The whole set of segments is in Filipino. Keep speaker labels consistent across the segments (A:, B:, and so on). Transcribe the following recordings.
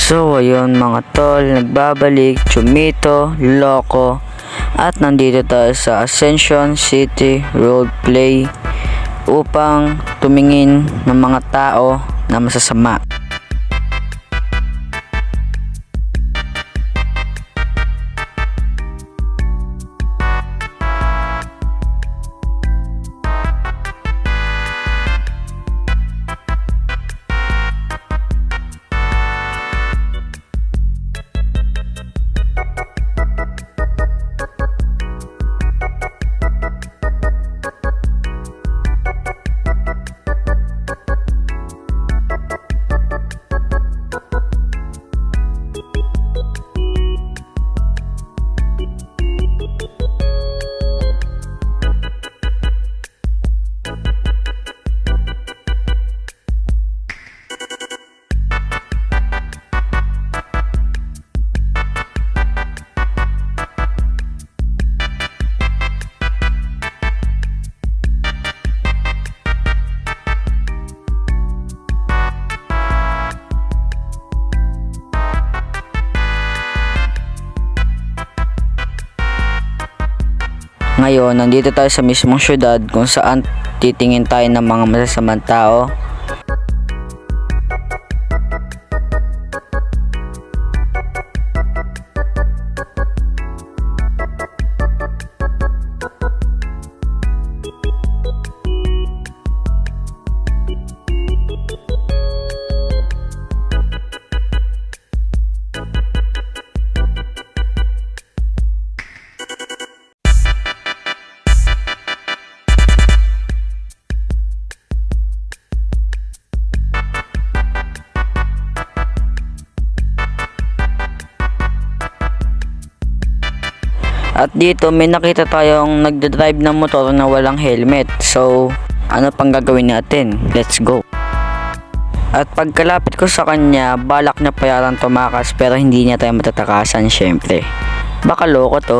A: So ayun mga tol, nagbabalik Chumito, Loco, at nandito tayo sa Ascension City Roleplay upang tumingin ng mga tao na masasama. Ngayon, nandito tayo sa mismong syudad kung saan titingin tayo ng mga masasamang tao. At dito may nakita tayong nagdadrive ng motor na walang helmet. So, ano pang gagawin natin? Let's go. At pagkalapit ko sa kanya, balak niya pa yatang tumakas pero hindi niya tayo matatakasan syempre. Baka loko to.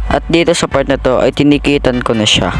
A: At dito sa part na to ay tinikitan ko na siya.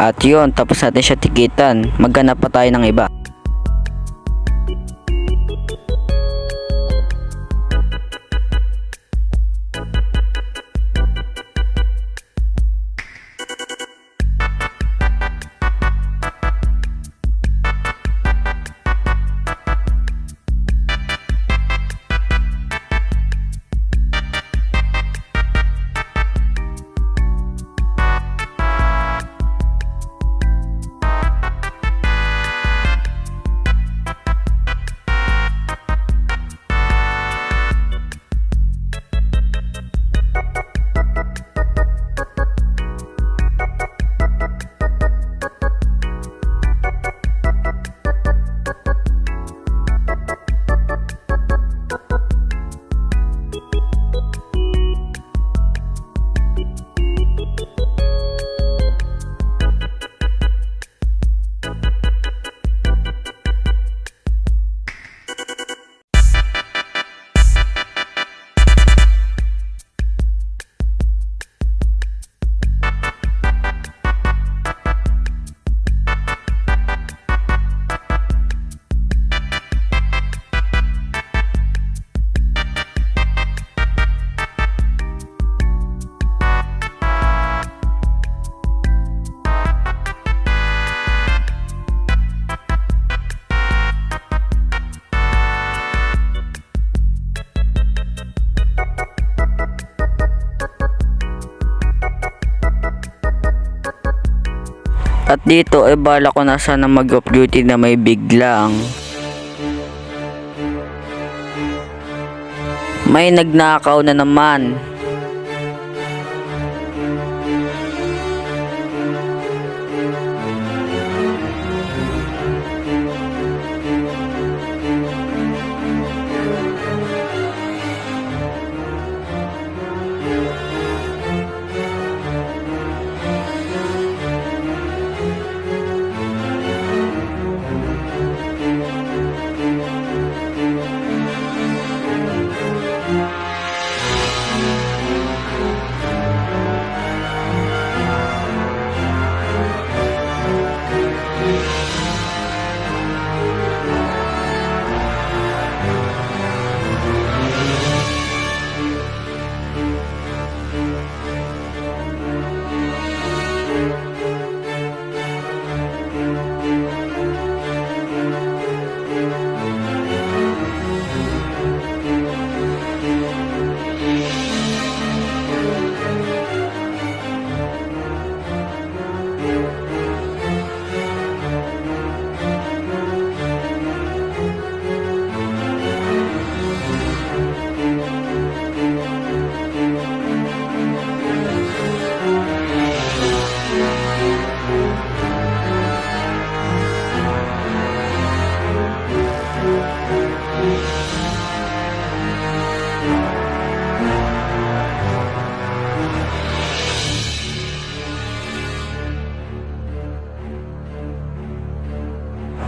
A: At yun, tapos natin siya tikitan. Maghanap pa tayo ng iba. At dito ay bala ko na sana mag-off duty na may biglang may nagnakaw na naman.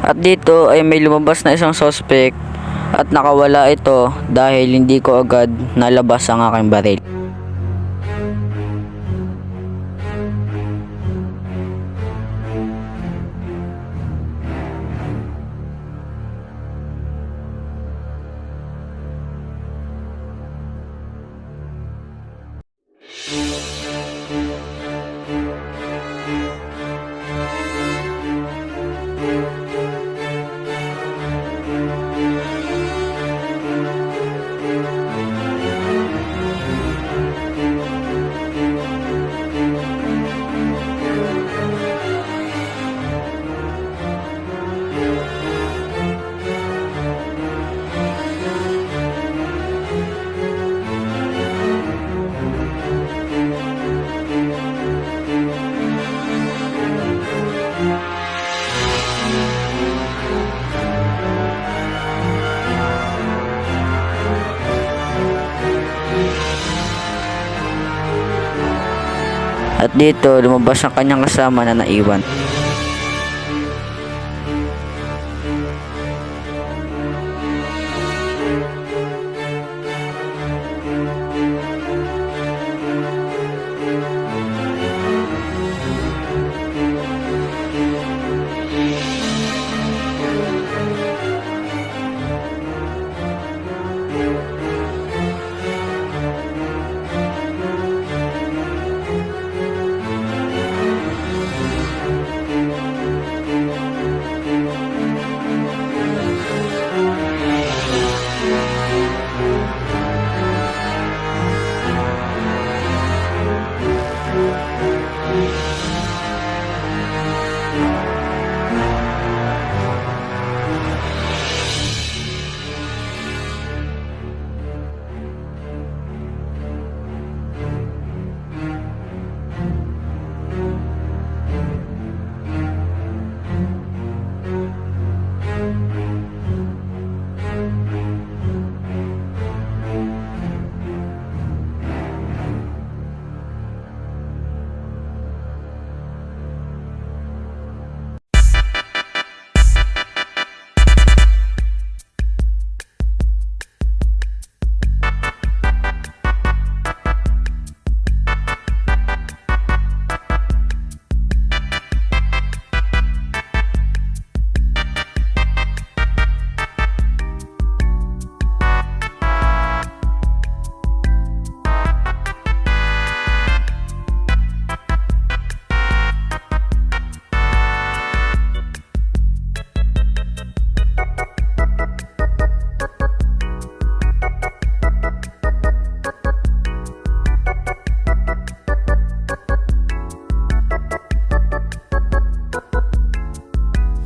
A: At dito ay may lumabas na isang suspect at nakawala ito dahil hindi ko agad nalabas ang aking baril. At dito lumabas ang kanyang kasama na naiwan.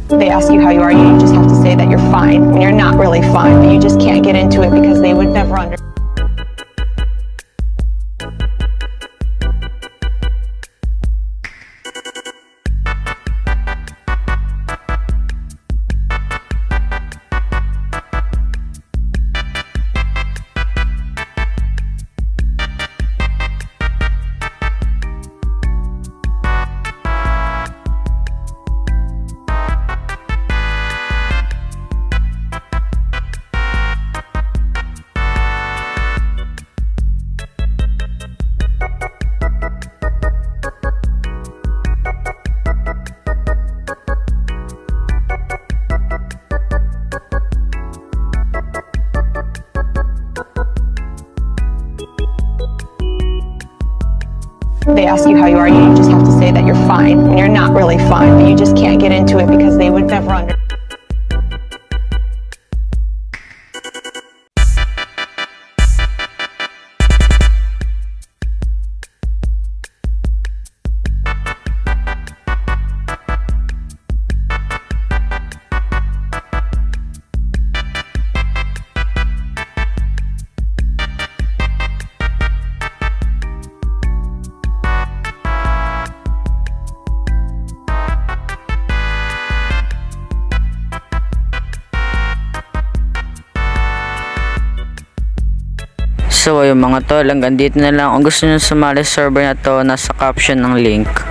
B: They ask you how you are, you just have to say that you're fine when you're not really fine, but you just can't get into it because they would never understand. They ask you how you are, you just have to say that you're fine when you're not really fine, but you just can't get into it because they would never understand.
A: So ayun mga tol, hanggang dito na lang. Kung gusto nyo sumali sa server na to, nasa caption ng link.